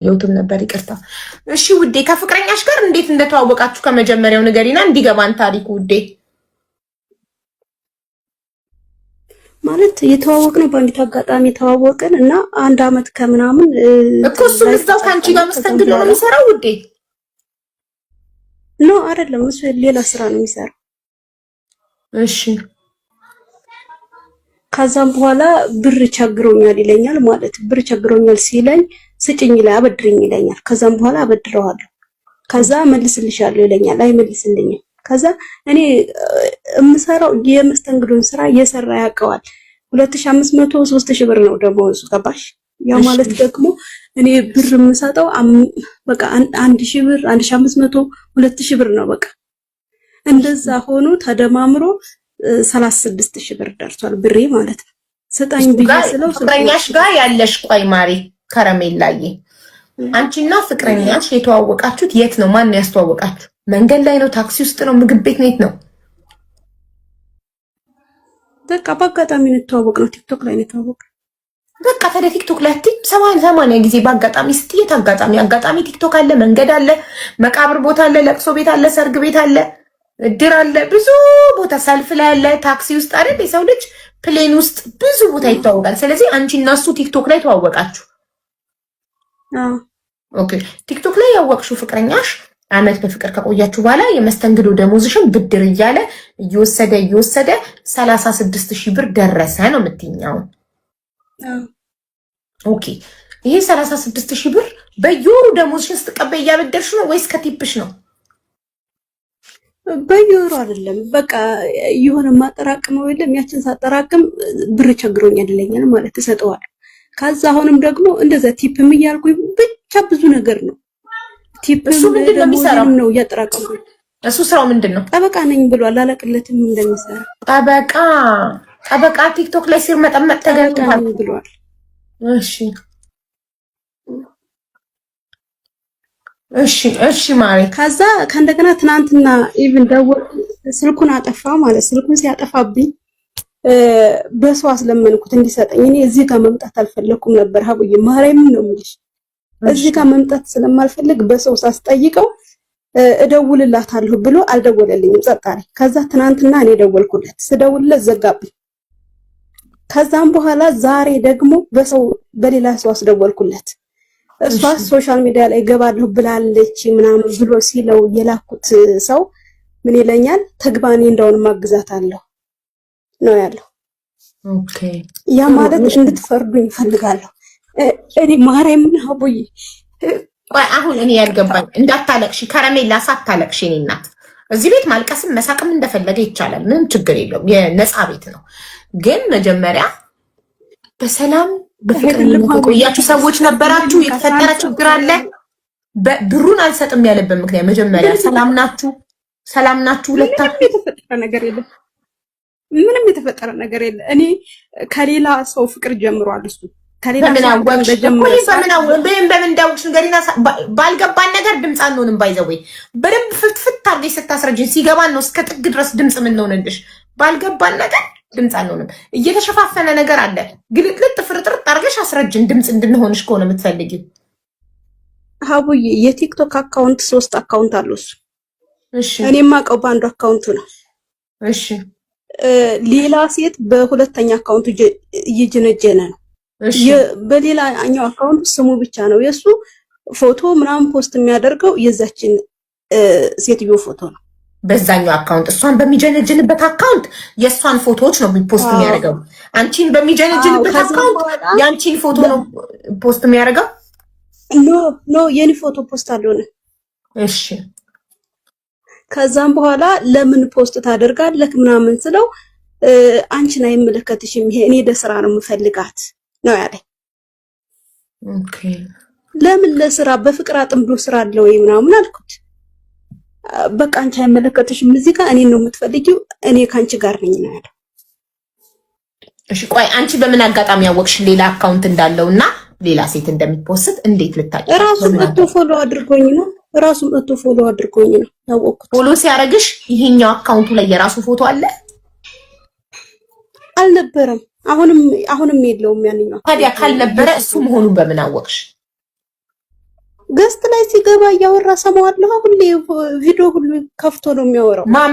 የውትም ነበር ይቅርታ። እሺ ውዴ ከፍቅረኛሽ ጋር እንዴት እንደተዋወቃችሁ ከመጀመሪያው ንገሪና እንዲገባን ታሪኩ ውዴ። ማለት የተዋወቅነው በአንዲት አጋጣሚ ተዋወቅን እና 1 አመት ከምናምን እኮ እሱ እዛው ካንቺ ጋር መስተንግዶ ነው የሚሰራው ውዴ? ኖ አይደለም፣ እሱ ሌላ ስራ ነው የሚሰራው። እሺ ከዛም በኋላ ብር ቸግሮኛል ይለኛል። ማለት ብር ቸግሮኛል ሲለኝ ስጭኝ ላይ አበድርኝ ይለኛል። ከዛም በኋላ አበድረዋለሁ። ከዛ መልስልሻለሁ ይለኛል። አይመልስልኝም። ከዛ እኔ የምሰራው የመስተንግዶን ስራ እየሰራ ያውቀዋል። 2500 3000 ብር ነው ደሞዙ። ገባሽ? ያ ማለት ደግሞ እኔ ብር የምሰጠው በቃ 1000 ብር 1500 2000 ብር ነው። በቃ እንደዛ ሆኖ ተደማምሮ 36000 ብር ደርሷል ብሬ ማለት ነው። ስጣኝ ብዬ ስለው ፍቅረኛሽ ጋር ያለሽ ቆይ ማሪ ከረሜላዬ አንቺና ፍቅረኛሽ የተዋወቃችሁት የት ነው? ማን ያስተዋወቃችሁ? መንገድ ላይ ነው? ታክሲ ውስጥ ነው? ምግብ ቤት ነው? በቃ በአጋጣሚ ነው ቲክቶክ ላይ ነው። በቃ ታዲያ ቲክቶክ ላይ 80 ጊዜ በአጋጣሚ ስትየት አጋጣሚ ቲክቶክ አለ፣ መንገድ አለ፣ መቃብር ቦታ አለ፣ ለቅሶ ቤት አለ፣ ሰርግ ቤት አለ፣ እድር አለ፣ ብዙ ቦታ ሰልፍ ላይ አለ፣ ታክሲ ውስጥ አይደል? የሰው ልጅ ፕሌን ውስጥ ብዙ ቦታ ይተዋወቃል። ስለዚህ አንቺ እና እሱ ቲክቶክ ላይ ተዋወቃችሁ። ኦኬ ቲክቶክ ላይ ያወቅሽው ፍቅረኛሽ አመት በፍቅር ከቆያችሁ በኋላ የመስተንግዶ ደሞዝሽን ብድር እያለ እየወሰደ 36000 ብር ደረሰ ነው የምትይኛው? ኦኬ ይሄ 36000 ብር በየወሩ ደሞዝሽን ስትቀበይ እያበደርሽ ነው ወይስ ከቲፕሽ ነው? በየወሩ አይደለም። በቃ የሆነ ማጠራቅመው የለም። ያችን ሳጠራቅም ብር ቸግሮኛል ይለኛል ማለት ተሰጠዋል። ከዛ አሁንም ደግሞ እንደዛ ቲፕም እያልኩኝ ብቻ ብዙ ነገር ነው። ቲፕም ነው እያጠራቀምኩ። እሱ ስራው ምንድነው? ጠበቃ ነኝ ብሏል። አላቅለትም እንደሚሰራ ጠበቃ ቲክቶክ ላይ ሲር መጠመጥ ተገኝቷል ብሏል። እሺ ማሪ። ከዛ ከእንደገና ትናንትና ኢቭን ደወል ስልኩን አጠፋ ማለት ስልኩን ሲያጠፋብኝ በሰው አስለመንኩት እንዲሰጠኝ። እኔ እዚህ ጋር መምጣት አልፈለኩም ነበር ሀቡዬ ማርያምን ነው የምልሽ። እዚህ ጋር መምጣት ስለማልፈልግ በሰው ሳስጠይቀው እደውልላታለሁ ብሎ አልደወለልኝም፣ ጸጥ አለኝ። ከዛ ትናንትና እኔ ደወልኩለት፣ ስደውልለት ዘጋብኝ። ከዛም በኋላ ዛሬ ደግሞ በሌላ ሰው አስደወልኩለት። እሷ ሶሻል ሚዲያ ላይ ገባለሁ ብላለች ምናምን ብሎ ሲለው የላኩት ሰው ምን ይለኛል? ተግባኔ እንደውን ማግዛታለሁ ነው ያለው። ኦኬ ያ ማለት እንድትፈርዱኝ እፈልጋለሁ። እኔ ማርያምን ሀቡዬ ቆይ አሁን እኔ ያልገባኝ እንዳታለቅሺ፣ ከረሜላ ሳታለቅሺ እኔ እናት እዚህ ቤት ማልቀስም መሳቅም እንደፈለገ ይቻላል፣ ምንም ችግር የለውም፣ የነፃ ቤት ነው። ግን መጀመሪያ በሰላም በፍቅር ቆያችሁ ሰዎች ነበራችሁ? የተፈጠረ ችግር አለ? ብሩን አልሰጥም ያለበት ምክንያት መጀመሪያ ሰላም ናችሁ ሁለታችሁ? የተፈጠረ ነገር የለም፣ ምንም የተፈጠረ ነገር የለም። እኔ ከሌላ ሰው ፍቅር ጀምሯል እሱ በምን እንዳውቅሽ ንገሪና። ባልገባን ነገር ድምፅ አንሆንም። ባይዘወይ በደንብ ፍትፍት አድርገሽ ስታስረጅኝ ሲገባን ነው እስከ ጥግ ድረስ ድምፅ የምንሆንልሽ። ባልገባን ነገር ድምፅ አንሆንም። እየተሸፋፈነ ነገር አለ፣ ግልጥልጥ ፍርጥርጥ አድርገሽ አስረጅን ድምፅ እንድንሆንሽ ከሆነ የምትፈልጊው። ሀቡዬ የቲክቶክ አካውንት 3 አካውንት አለው እሱ። እሺ እኔ የማውቀው በአንዱ አካውንቱ ነው። እሺ ሌላ ሴት በሁለተኛ አካውንቱ እየጀነጀነ ነው። በሌላኛው አካውንት ስሙ ብቻ ነው የሱ ፎቶ ምናምን ፖስት የሚያደርገው የዛችን ሴትዮ ፎቶ ነው። በዛኛው አካውንት እሷን በሚጀነጅንበት አካውንት የእሷን ፎቶዎች ነው ፖስት የሚያደርገው። አንቺን በሚጀነጅንበት አካውንት የአንቺን ፎቶ ነው ፖስት የሚያደርገው። ኖ የኔ ፎቶ ፖስት አልሆነ። እሺ ከዛም በኋላ ለምን ፖስት ታደርጋለህ ምናምን ስለው አንቺን አይመለከትሽም፣ ይሄ እኔ ለስራ ነው የምፈልጋት ነው ያለኝ። ኦኬ ለምን ለስራ በፍቅር አጥምዶ ስራ አለ ወይ ምናምን አልኩት። በቃ አንቺ አይመለከትሽም፣ እዚህ ጋር እኔን ነው የምትፈልጊው፣ እኔ ካንቺ ጋር ነኝ ነው ያለው። እሺ ቆይ አንቺ በምን አጋጣሚ ያወቅሽ ሌላ አካውንት እንዳለውና ሌላ ሴት እንደምትፖስት እንዴት ልታቂ? ራሱ መጥቶ ፎሎ አድርጎኝ ነው ያወቅኩት። ፎሎ ሲያረግሽ ይሄኛው አካውንቱ ላይ የራሱ ፎቶ አለ አልነበረም? አሁንም የለውም ያንኛው። ታዲያ ካልነበረ እሱ መሆኑን በምን አወቅሽ? ገስት ላይ ሲገባ እያወራ ሰማዋለሁ። ሁሌ ቪዲዮ ሁሉ ከፍቶ ነው የሚያወራው። ማን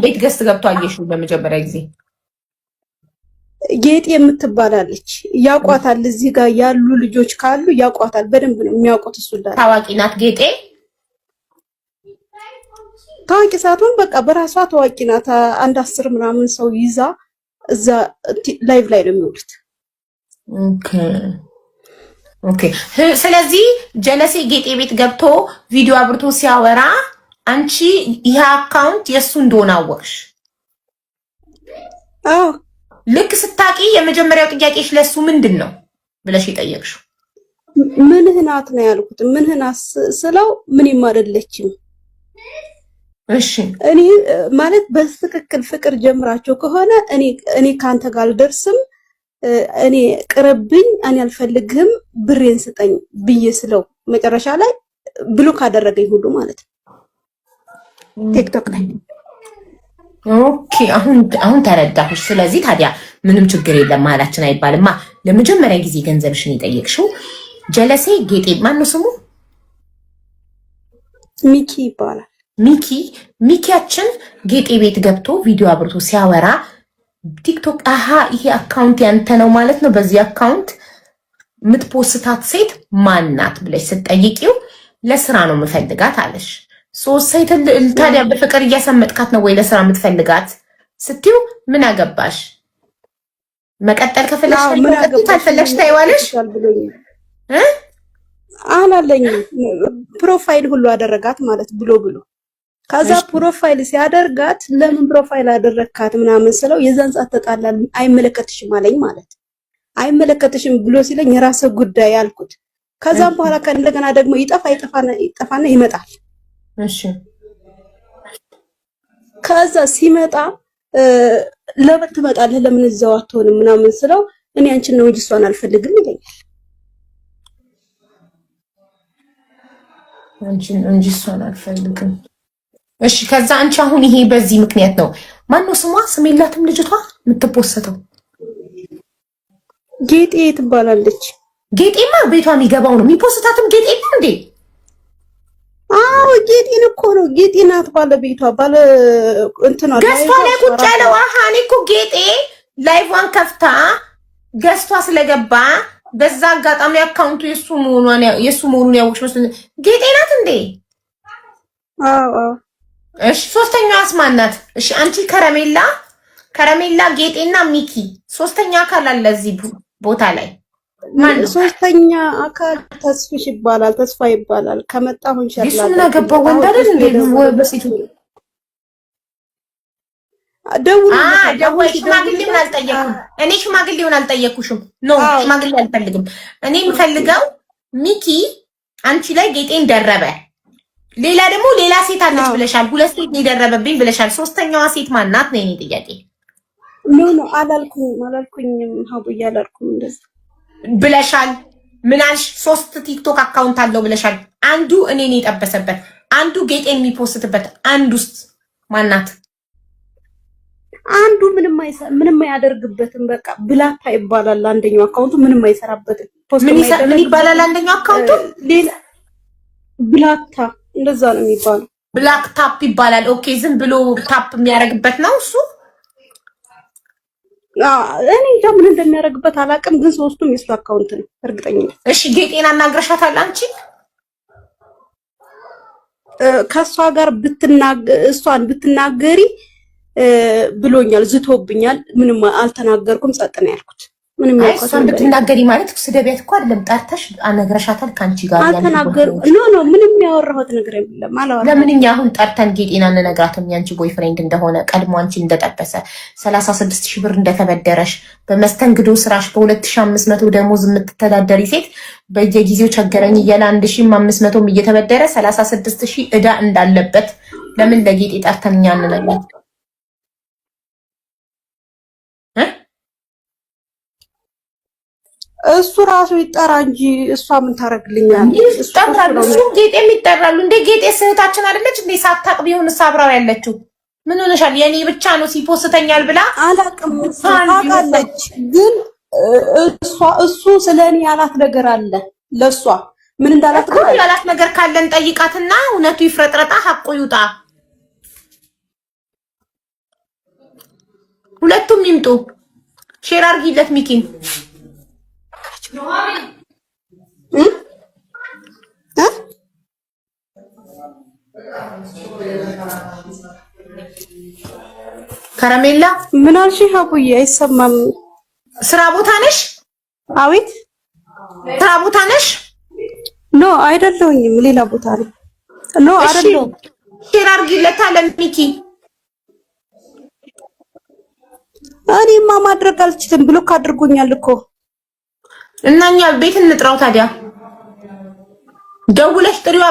ቤት ገስት ገብቶ አየሽው በመጀመሪያ ጊዜ? ጌጤ የምትባላለች ያቋታል። እዚህ ጋር ያሉ ልጆች ካሉ ያቋታል። በደንብ ነው የሚያውቁት። እሱ ዳር ታዋቂ ናት ጌጤ። ታዋቂ ሳትሆን በቃ በራሷ ታዋቂ ናት። አንድ 10 ምናምን ሰው ይዛ እዛ ላይቭ ላይ ነው የሚውሉት። ኦኬ። ስለዚህ ጀለሴ ጌጤ ቤት ገብቶ ቪዲዮ አብርቶ ሲያወራ አንቺ ይሄ አካውንት የሱ እንደሆነ አወቅሽ? አዎ። ልክ ስታቂ የመጀመሪያው ጥያቄሽ ለሱ ምንድን ነው ብለሽ የጠየቅሽው? ምንህ ናት ነው ያልኩት። ምንህ ናት ስለው ምንም አይደለችም። እሺ እኔ ማለት በትክክል ፍቅር ጀምራቸው ከሆነ እኔ ካንተ ጋር አልደርስም፣ እኔ ቅርብኝ፣ እኔ አልፈልግህም፣ ብሬን ስጠኝ ብዬ ስለው መጨረሻ ላይ ብሎክ አደረገኝ ሁሉ ማለት ነው ቲክቶክ ላይ። ኦኬ አሁን ተረዳሁሽ። ስለዚህ ታዲያ ምንም ችግር የለም ማለችን አይባልማ። ለመጀመሪያ ጊዜ ገንዘብሽን የጠየቅሽው ጀለሴ ጌጤ ማነው ስሙ? ሚኪ ይባላል። ሚኪያችን ጌጤ ቤት ገብቶ ቪዲዮ አብርቶ ሲያወራ ቲክቶክ ይሄ አካውንት ያንተ ነው ማለት ነው፣ በዚህ አካውንት የምትፖስታት ሴት ማናት ብለሽ ስትጠይቂው ለስራ ነው የምፈልጋት አለሽ። ሶስት ታዲያ በፍቅር እያሰመጥካት ነው ወይ ለስራ የምትፈልጋት ስትይው ምን አገባሽ? መቀጠል ከፈለግሽ ካልፈለግሽ ታይዋለሽ አላለኝ። ፕሮፋይል ሁሉ አደረጋት ማለት ብሎ ከዛ ፕሮፋይል ሲያደርጋት ለምን ፕሮፋይል አደረግካት ምናምን ስለው የዛን ሰዓት ተጣላን። አይመለከትሽም አለኝ ማለት አይመለከትሽም ብሎ ሲለኝ የራስህ ጉዳይ አልኩት። ከዛም በኋላ ከእንደገና ደግሞ ይጠፋና ይመጣል። እሺ ከዛ ሲመጣ ለምን ትመጣለህ? ለምን እዛው አትሆንም ምናምን ስለው እኔ አንቺን ነው እንጂ እሷን አልፈልግም ይለኛል። አንቺን እንጂ እሷን አልፈልግም። እሺ ከዛ አንቺ አሁን ይሄ በዚህ ምክንያት ነው ማነው ስሟ? ስም የላትም ልጅቷ የምትፖሰተው ጌጤ ትባላለች። ጌጤማ ቤቷ የሚገባው ነው የሚፖስታትም ጌጤ ነው እንዴ? አዎ ጌጤን እኮ ነው። ጌጤ ናት ባለቤቷ ባለ እንትና ገዝቷ ላይ ቁጭ ያለው። እኔ እኮ ጌጤ ላይቫን ከፍታ ገዝቷ ስለገባ በዛ አጋጣሚ አካውንቱ የሱ መሆኑን ያወቅሽ መስሎኝ። ጌጤ ናት እንዴ? አዎ። እሺ ሶስተኛዋስ ማን ናት? እሺ አንቺ ከረሜላ ጌጤና ሚኪ ሶስተኛ አካል አለ እዚህ ቦታ ላይ ሶስተኛ አካል ተስፍሽ ይባላል። ተስፋ ይባላል። ከመጣሁን ሸርላ እሱና ገባው ወንድ አይደል እንዴ? ወበሲቱ ደውይ ሽማግሌውን አልጠየኩም እኔ ሽማግሌውን አልጠየኩሽም። ኖ ሽማግሌ አልፈልግም። እኔ የምፈልገው ሚኪ አንቺ ላይ ጌጤን ደረበ። ሌላ ደግሞ ሌላ ሴት አለች ብለሻል። ሁለት ሴት ነው የደረበብኝ ብለሻል። ሶስተኛዋ ሴት ማናት ነው የኔ ጥያቄ። ኖ አላልኩኝም ሀቡዬ አላልኩም እንደዛ ብለሻል። ምን አልሽ? 3 ቲክቶክ አካውንት አለው ብለሻል። አንዱ እኔን የጠበሰበት፣ አንዱ ጌጤን የሚፖስትበት፣ አንዱስ ማናት? አንዱ ምንም አያደርግበትም። በቃ ብላታ ይባላል አንደኛው አካውንቱ። ምንም አይሰራበትም። ምን ይባላል አንደኛው አካውንቱ? ሌላ ብላታ እንደዛ ነው የሚባለው። ብላክ ታፕ ይባላል። ኦኬ ዝም ብሎ ታፕ የሚያደርግበት ነው እሱ። እኔ እንጃ ምን እንደሚያደርግበት አላውቅም፣ ግን ሶስቱም የሱ አካውንት ነው እርግጠኛ ነኝ። እሺ ጌጤን አናግረሻታል አንቺ? ከሷ ጋር እሷን ብትናገሪ ብሎኛል፣ ዝቶብኛል። ምንም አልተናገርኩም፣ ጸጥ ነው ያልኩት። ምንም እሷን ብትናገሪ ማለት ስደቢያት እኮ አይደለም፣ ጠርተሽ አነግረሻታል ከአንቺ ጋር አልተናገርኩም። ኖ ምንም ያወራሁት ነገር የለም። ለምን እኛ አሁን ጠርተን ጌጤን አነግራትም? ያንቺ ቦይፍሬንድ እንደሆነ ቀድሞ አንቺ እንደጠበሰ 36,000 ብር እንደተበደረሽ በመስተንግዶ ስራሽ በ2500 ደሞዝ የምትተዳደሪ ሴት በየጊዜው ቸገረኝ እያለ 1500 እየተበደረ 36,000 ዕዳ እንዳለበት ለምን ለጌጤ ጠርተን እኛ አንነግራት? እሱ ራሱ ይጠራ እንጂ እሷ ምን ታረግልኛለች? እሱ ጌጤም ይጠራሉ እንዴ? ጌጤ ስህታችን አይደለች እንዴ? ሳታቅ ቢሆን ሳብራው ያለችው ምን ሆነሻል? የኔ ብቻ ነው ሲፖስተኛል ብላ አላቅም ታውቃለች። ግን እሱ ስለኔ ያላት ነገር አለ ለሷ ምን እንዳላት እኮ ያላት ነገር ካለን ጠይቃትና እውነቱ ይፍረጥረጣ ሐቁ ይውጣ። ሁለቱም ይምጡ። ሼር አድርጊለት ሚኪን። ከረሜላ ምን አልሽ? ሀቡዬ አይሰማም። ስራ ቦታ ነሽ? አቤት ስራ ቦታ ነሽ? ኖ አይደለሁኝም፣ ሌላ ቦታ ነው። ኖ አይደለሁም። ሼር አድርጊለት አለ ሚኪ። እኔማ ማድረግ አልችልም፣ ብሎክ አድርጎኛል እኮ። እና እኛ ቤት እንጥራው ታዲያ። ደውለሽ ጥሪዋ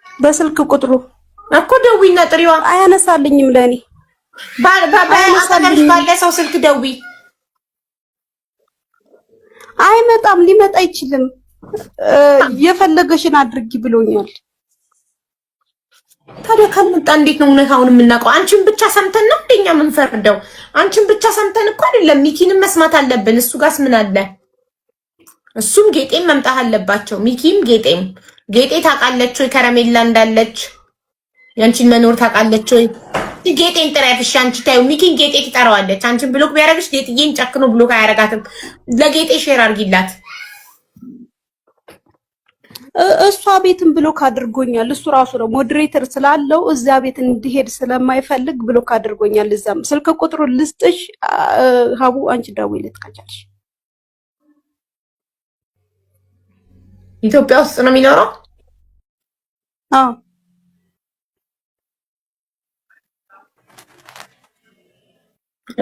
በስልክ ቁጥሩ እኮ ደዊና ጥሪዋ። አያነሳልኝም ለኔ ባለ ሰው ስልክ ደዊ። አይመጣም፣ ሊመጣ አይችልም። የፈለገሽን አድርጊ ብሎኛል። ታዲያ ካልመጣ እንዴት ነው እውነታውን የምናውቀው? አንቺን ብቻ ሰምተን ነው እንደኛ የምንፈርደው? አንቺን ብቻ ሰምተን እኮ አይደለም፣ ሚኪንም መስማት አለብን። እሱ ጋርስ ምን አለ? እሱም ጌጤም መምጣት አለባቸው። ሚኪም ጌጤም። ጌጤ ታውቃለች ወይ ከረሜላ እንዳለች? ያንቺን መኖር ታውቃለች ወይ? ጌጤን ጥሪያትሽ። አንቺ ታዩ ሚኪን ጌጤ ትጠራዋለች። አንቺን ብሎክ ቢያረግሽ ጌጤን ጨክኖ ብሎክ አያረጋትም። ለጌጤ ሼር አድርጊላት። እሷ ቤትን ብሎክ አድርጎኛል። እሱ ራሱ ነው ሞዴሬተር ስላለው እዛ ቤት እንዲሄድ ስለማይፈልግ ብሎክ አድርጎኛል። እዛም ስልክ ቁጥሩን ልስጥሽ ሀቡ፣ አንቺ ደውይለት ካቻልሽ። ኢትዮጵያ ውስጥ ነው የሚኖረው? አዎ።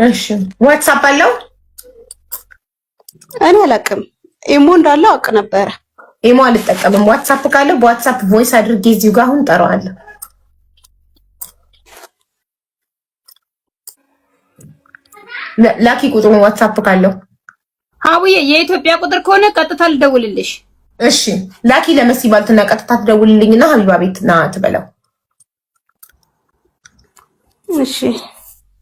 እሺ ዋትስአፕ አለው? እኔ አላውቅም። ኢሞ እንዳለው አውቅ ነበረ። ኢሞ አልጠቀምም። ዋትስአፕ ካለው በዋትስአፕ ቮይስ አድርጌ እዚሁ ጋር አሁን ጠራዋለሁ። ላኪ ቁጥሩ ዋትስአፕ ካለው። አቡዬ የኢትዮጵያ ቁጥር ከሆነ ቀጥታ ልደውልልሽ። እሺ ላኪ ለመሲ ባልትና ቀጥታ ትደውልልኝና ሀቢባ ቤት ና ትበለው። እሺ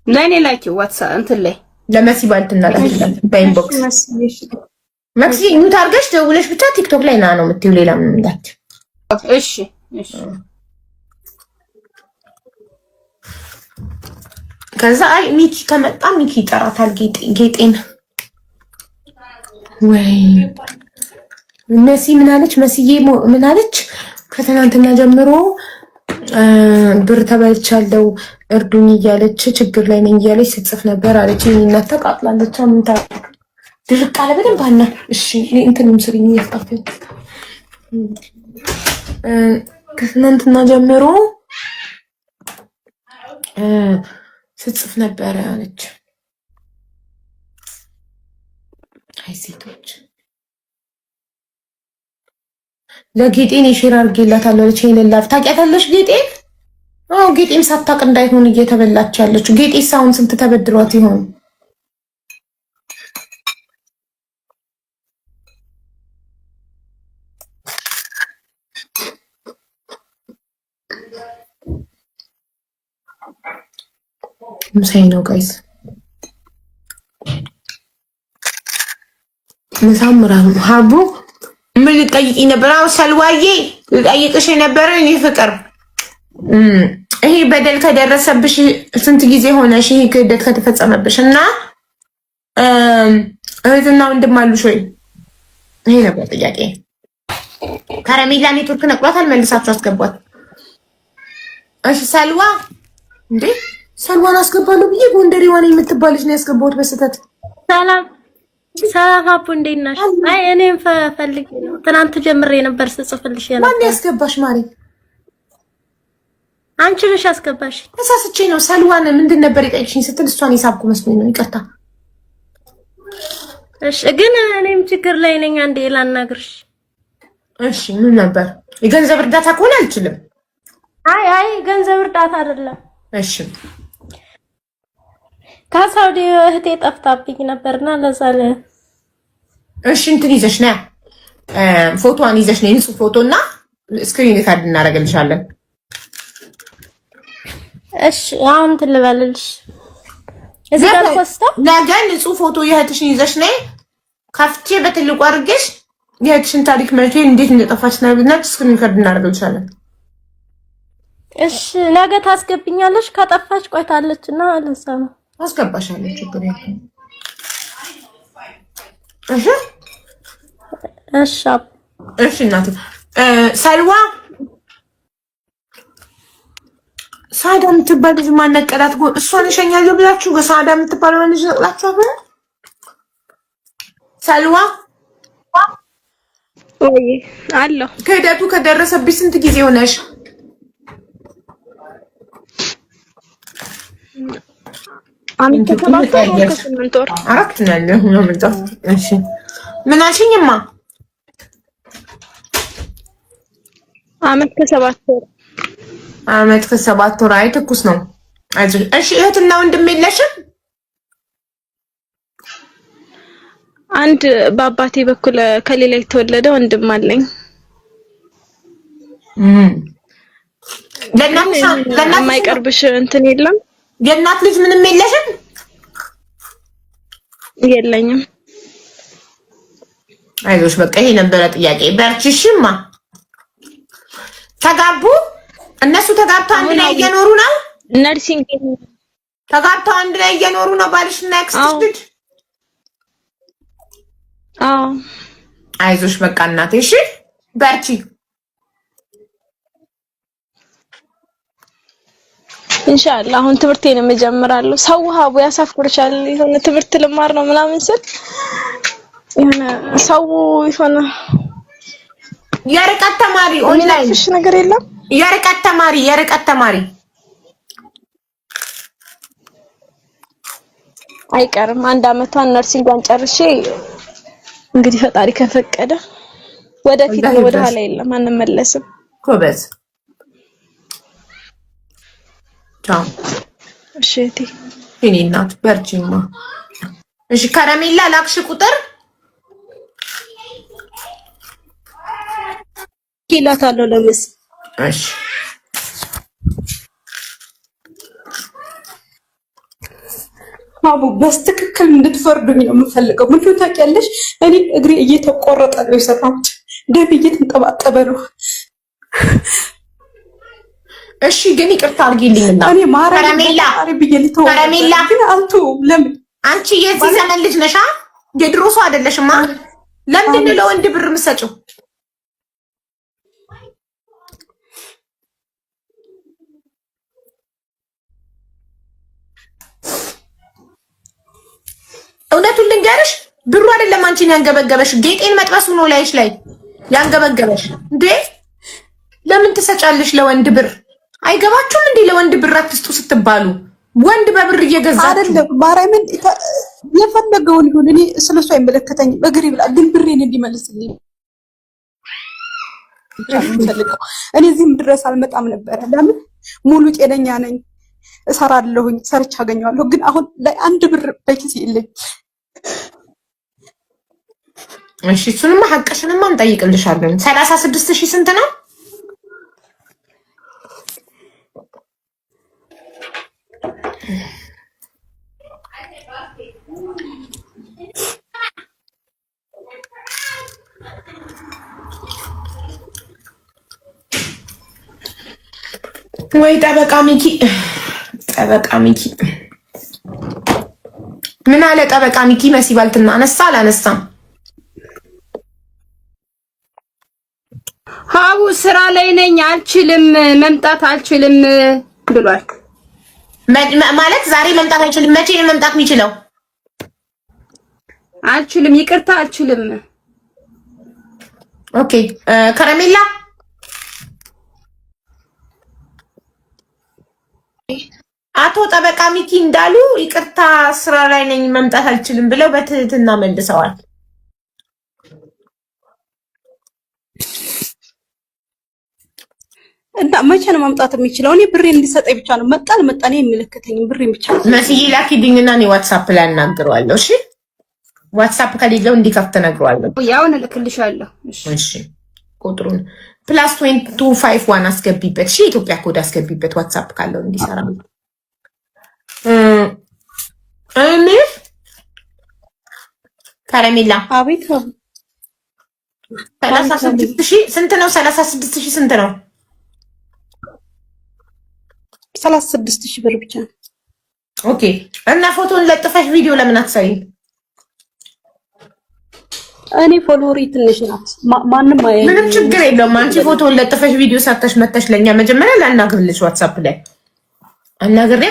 ለኔ ላኪ ዋትስአፕ እንትን ላይ ለመሲ ባልትና ላኪላት በኢንቦክስ። መክሲ ኒውት አድርገሽ ደውለሽ ብቻ ቲክቶክ ላይ ና ነው የምትይው፣ ሌላ ምን እንዳት። እሺ እሺ። ከዛ አይ ሚኪ ከመጣ ሚኪ ይጠራታል ጌጤን። ወይ መሲ ምን አለች? መስዬ ምን አለች? ከትናንትና ጀምሮ ብር ተበልቻለሁ እርዱኝ እያለች ችግር ላይ ነኝ እያለች ስትጽፍ ነበር አለች። እናት ተቃጥላለች። ምን ታደርግ? ድርቅ አለ በደንብ አና። እሺ እንትንም ስሪኝ ያስጣፈኝ። ከትናንትና ጀምሮ ስትጽፍ ነበር አለች። አይ ሴቶች ለጌጤን የሼር አድርጌላታለሁ አለች። ይሄንላፍ ታውቂያታለሽ ጌጤን? አዎ ጌጤም ሳታውቅ እንዳይሆን እየተበላች ያለችው። ጌጤስ አሁን ስንት ተበድሯት ይሆን? ምሳይ ነው ጋይስ። ምሳምራ ሀቡ ምን ልጠይቅኝ ነበር? አዎ ሰልዋዬ ልጠይቅሽ የነበረው እኔ ፍቅር ይሄ በደል ከደረሰብሽ ስንት ጊዜ ሆነሽ? ይሄ ክህደት ከተፈጸመብሽ እና እህትና ወንድም አሉሽ ወይ? ይሄ ነበር ጥያቄ። ከረሜላ ኔትወርክ ነቅሏታል፣ መልሳችሁ አስገቧት። እሺ ሰልዋ እንዴ ሰልዋን አስገባለሁ ብዬ ጎንደሬዋ ነኝ የምትባልሽ ነው ያስገባሁት በስተት። ሰላም ሀቡ እንዴት ነሽ? አይ እኔም ፈልጌ ነው ትናንት ጀምሬ ነበር ስጽፍልሽ ነበር። ማን ያስገባሽ ማሪ? አንቺ ነሽ ያስገባሽ። ተሳስቼ ነው። ሰልዋን ምንድን ነበር የጠየቅሽኝ ስትል እሷን የሳብኩ መስሎኝ ነው። ይቅርታ። እሺ ግን እኔም ችግር ላይ ነኝ። አንዴ ላናግርሽ። እሺ ምን ነበር? የገንዘብ እርዳታ ከሆነ አልችልም። አይ ገንዘብ እርዳታ አይደለም። እሺ ከሳውዲ እህቴ ጠፍታብኝ ነበርና ለዛ እሺ እንትን ይዘሽ ነይ፣ ፎቶዋን ይዘሽ ነይ፣ ንጹህ ፎቶና ስክሪን ሪካርድ እናደርግልሻለን። እሺ አሁን ትልበልልሽ እዚህ ጋር ኮስታ ነገ ንጹህ ፎቶ የእህትሽን ይዘሽ ነይ፣ ከፍቼ በትልቁ አድርገሽ የእችን ታሪክ መቼ እንዴት እንደጠፋች ነብናት ስክሪን ሪከርድ እናደርግልሻለን። እሺ ነገ ታስገብኛለሽ? ከጠፋች ቆይታለችና ለዛ ነው አስገባሻለሁ። ችግር የለም። እሺ እሺ እሺ እናቴ ሰልዋ ሳዳ የምትባል ልጅ ማነቀላት እሷን እሸኛለሁ ብላችሁ በሳዳ የምትባለው ልጅ ነቅላችሁ አብረ ሰልዋ ወይ አለው ከሄደቱ ከደረሰብሽ ስንት ጊዜ ሆነሽ? አመት ከ7 ወር አራት ነው ነው። እሺ ምን አልሽኝማ? አመት ከ7 ወር አመት ከ7 ወር። አይ ትኩስ ነው። እሺ እህትና ወንድም የለሽም? አንድ በአባቴ በኩል ከሌላ የተወለደ ወንድም አለኝ። ለናት የማይቀርብሽ እንትን የለም? የእናት ልጅ ምንም የለሽም? የለኝም። አይዞሽ በቃ ይሄ ነበረ ጥያቄ። በርቺሽማ። ተጋቡ? እነሱ ተጋብተው አንድ ላይ እየኖሩ ነው? ነርሲንግ ተጋብተው አንድ ላይ እየኖሩ ነው ባልሽና ያክስትሽ ልጅ? አዎ። አይዞሽ በቃ እናቴ እሺ በርቺ። ኢንሻአላህ አሁን ትምህርቴን እጀምራለሁ። ሰው ሀቡ ያሳፍርሻል። የሆነ ትምህርት ልማር ነው ምናምን ስል የሆነ ሰው የሆነ የርቀት ተማሪ ኦንላይን እሺ ነገር የለም። የርቀት ተማሪ አይቀርም። አንድ አመቷን ነርሲንጓን ጨርሼ እንግዲህ ፈጣሪ ከፈቀደ ወደፊት ነው፣ ወደ ኋላ የለም፣ አንመለስም። ጎበዝ ቻው። እሺ እቴ የኔ እናት በርቺማ። እሺ ከረሜላ ላክሽ ቁጥር ይላታለሁ ለምስ እሺ አቡ በስትክክል እንድትፈርዱኝ ነው የምፈልገው። ምን ታውቂያለሽ? እኔ እግሬ እየተቆረጠ ነው የሰራሁት፣ ደም እየተንጠባጠበ ነው። እሺ ግን ይቅርታ አድርጊልኝና እኔ ከረሜላ ግን አልቱ ለምን አንቺ የዚህ ዘመን ልጅ ነሻ? የድሮ ሰው አይደለሽማ። ለምንድን ነው ለወንድ ብር የምትሰጪው? እውነቱን ልንገርሽ ብሩ አይደለም አንቺን ያንገበገበሽ፣ ጌጤን መጥበሱ ነው ላይሽ ላይ ያንገበገበሽ። እንዴ ለምን ትሰጫለሽ ለወንድ ብር? አይገባችሁም እንዴ? ለወንድ ብር አትስጡ ስትባሉ ወንድ በብር እየገዛችሁ አይደለም። ማርያምን የፈለገውን ይሁን፣ እኔ ስለሱ አይመለከተኝም። እግሬ ብላ ግን ብሬን እንዲመልስልኝ ፈልገው። እኔ እዚህም ድረስ አልመጣም ነበረ። ለምን ሙሉ ጤነኛ ነኝ፣ እሰራለሁኝ፣ ሰርቻ አገኘዋለሁ። ግን አሁን ላይ አንድ ብር በኪስ የለኝ። እሺ እሱንማ ሐቅሽንማ እንጠይቅልሻለን። 36,000 ስንት ነው? ወይ ጠበቃ ሚኪ ምን አለ? ጠበቃ ሚኪ መሲ ባልትና አነሳ አላነሳም? ሀቡ ስራ ላይ ነኝ አልችልም፣ መምጣት አልችልም ብሏል። ማለት ዛሬ መምጣት አይችልም። መቼ ነው መምጣት የሚችለው? አልችልም፣ ይቅርታ አልችልም። ኦኬ ከረሜላ አቶ ጠበቃ ሚኪ እንዳሉ ይቅርታ ስራ ላይ ነኝ መምጣት አልችልም ብለው በትህትና መልሰዋል። እና መቼ ነው መምጣት የሚችለው? እኔ ብሬን እንዲሰጠኝ ብቻ ነው። መጣ አልመጣ እኔ የሚመለከተኝ ብሬን ብቻ ነው። መስዬ ላኪልኝና እኔ ዋትስአፕ ላይ አናግረዋለሁ። እሺ ዋትስአፕ ከሌለው እንዲከፍት እነግረዋለሁ። ያውን እልክልሻለሁ። እሺ ቁጥሩን +251 አስገቢበት። እሺ ኢትዮጵያ ኮድ አስገቢበት ዋትስአፕ ካለው እንዲሰራ። እኔ ከረሜላ አቤት 36,000 ስንት ነው? 36,000 ስንት ነው? 36,000 ብር ብቻ ነው። ኦኬ። እና ፎቶን ለጥፈሽ ቪዲዮ ለምን አትሰሪም? እኔ ፎሎወሪ ትንሽ ናት፣ ማንም ምንም ችግር የለውም። አንቺ ፎቶን ለጥፈሽ ቪዲዮ ሰርተሽ መተሽ ለኛ መጀመሪያ ላናግርልሽ ዋትስአፕ ላይ አናግሬ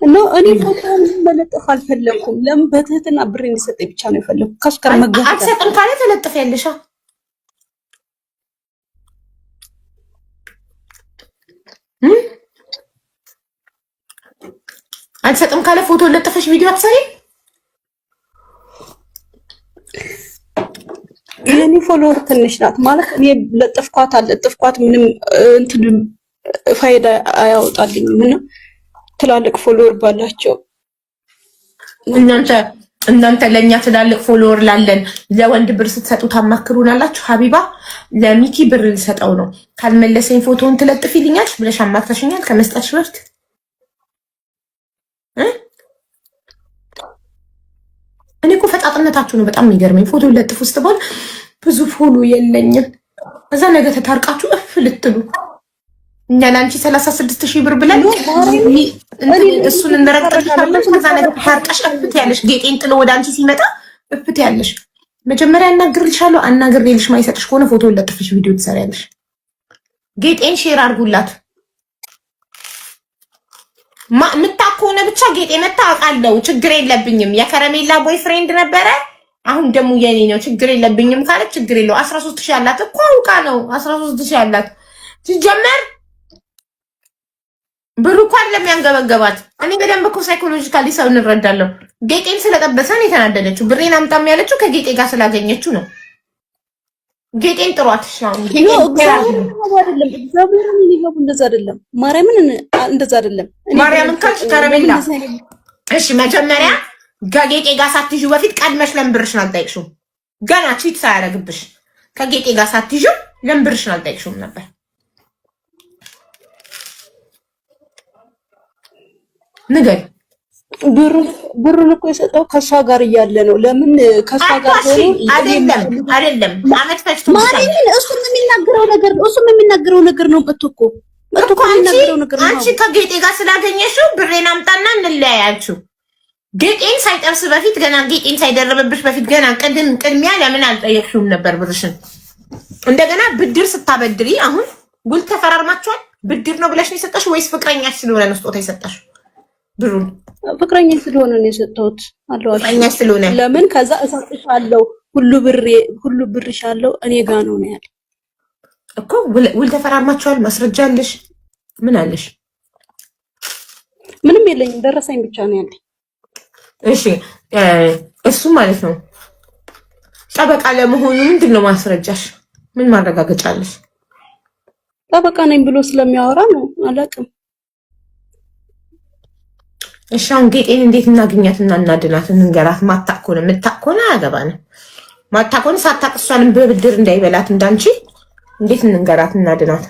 ኖ እኔ ፎቶን መለጠፍ አልፈለኩም። ለምን በትህትና ብር እንዲሰጠኝ ብቻ ነው የፈለኩት። ከስከር መገፈት አትሰጥም ካለ ተለጥፍ ያለሽ አትሰጥም ካለ ፎቶ ለጥፈሽ ቪዲዮ አትሰሪ። የኔ ፎሎወር ትንሽ ናት ማለት እኔ ለጥፍኳት አልለጥፍኳት ምንም እንትን ፋይዳ አያወጣልኝም። እና ትላልቅ ፎሎወር ባላቸው እናንተ ለኛ ትላልቅ ፎሎወር ላለን ለወንድ ብር ስትሰጡ ታማክሩናላችሁ። ሀቢባ ለሚኪ ብር ልሰጠው ነው ካልመለሰኝ ፎቶውን ትለጥፊልኛል ብለሽ አማክረሽኛል ከመስጠትሽ በፊት። እኔ እኮ ፈጣጥነታችሁ ነው በጣም የሚገርመኝ። ፎቶ ለጥፉ ስትባል ብዙ ፎሎ የለኝም። እዛ ነገ ተታርቃችሁ እፍ ልትሉ እኛ ለአንቺ 36,000 ብር ብለን እሱን እንረግጥልሻለን። ከዛ ነገ ተታርቀሽ እፍት ያለሽ ጌጤን ጥሎ ወደ አንቺ ሲመጣ እፍት ያለሽ። መጀመሪያ አናግርልሻለሁ። አናግሬልሽ ማይሰጥሽ ከሆነ ፎቶ ለጥፍሽ ቪዲዮ ትሰሪያለሽ። ጌጤን ሼር አድርጉላት። ምታክ ከሆነ ብቻ ጌጤ መታ አውቃለሁ፣ ችግር የለብኝም። የከረሜላ ቦይፍሬንድ ነበረ፣ አሁን ደግሞ የኔ ነው፣ ችግር የለብኝም ካለች ችግር የለው። 13,000 ያላት እኮ አውቃ ነው 13,000 ያላት። ሲጀመር ብሩ እኮ አይደለም ያንገበገባት። እኔ በደንብ እኮ ሳይኮሎጂካሊ ሰው እንረዳለሁ። ጌጤን ስለጠበሰን የተናደደችው ብሬን አምጣም ያለችው ከጌጤ ጋር ስላገኘችው ነው። ጌጤን ጥሯት ሻው እግዚአብሔርን ሊገቡ እንደዛ አይደለም። ማርያምን እንደዛ አይደለም። ማርያምን ካልሽ ከረሜላ እሺ፣ መጀመሪያ ከጌጤ ጋር ሳትይዙ በፊት ቀድመሽ ለምን ብርሽን አልጠይቅሽውም? ገና ቺት ሳያደርግብሽ ከጌጤ ጋር ሳትይዙ ለምን ብርሽን አልጠይቅሽውም ነበር? ንገሪ። ብሩን እኮ የሰጠው ከሷ ጋር እያለ ነው። ለምን ከሷ ጋር ሆኖ አይደለም አመት ፈጅቶ ማርያምን እሱም የሚናገረው ነገር ነው። በትኮ የሚናገረው ነገር ነው። አንቺ ከጌጤ ጋር ስላገኘሽው ብሬን አምጣና እንለያያችሁ። ጌጤን ሳይጠርስ በፊት ገና ጌጤን ሳይደረብብሽ በፊት ገና ቅድሚያ ለምን አልጠየቅሽውም ነበር ብርሽን? እንደገና ብድር ስታበድሪ አሁን ጉል ተፈራርማችኋል። ብድር ነው ብለሽ ነው የሰጠሽ ወይስ ፍቅረኛሽ ስለሆነ ነው ስጦታ የሰጠሽ? ብሩን ፍቅረኛ ስለሆነ ነው የሰጠሁት። ፍቅረኛ ስለሆነ ለምን ከዛ እሰጥሻለሁ ሁሉ ብርሻለሁ እኔ ጋር ነው ያለ እኮ። ውል ተፈራርማችኋል? ማስረጃ አለሽ? ምን አለሽ? ምንም የለኝም፣ ደረሰኝ ብቻ ነው ያለኝ። እሺ እሱ ማለት ነው ጠበቃ ለመሆኑ ምንድን ነው ማስረጃሽ? ምን ማረጋገጫ አለሽ? ጠበቃ ነኝ ብሎ ስለሚያወራ ነው። አላውቅም። እሺ አሁን ጌጤን እንዴት እናገኛትና እናድናት? እንንገራት። ማታቅ ከሆነ የምታቅ ከሆነ አያገባንም። ማታቅ ከሆነ ሳታቅ እሷንም በብድር እንዳይበላት እንዳንቺ እንዴት እንንገራት እናድናት?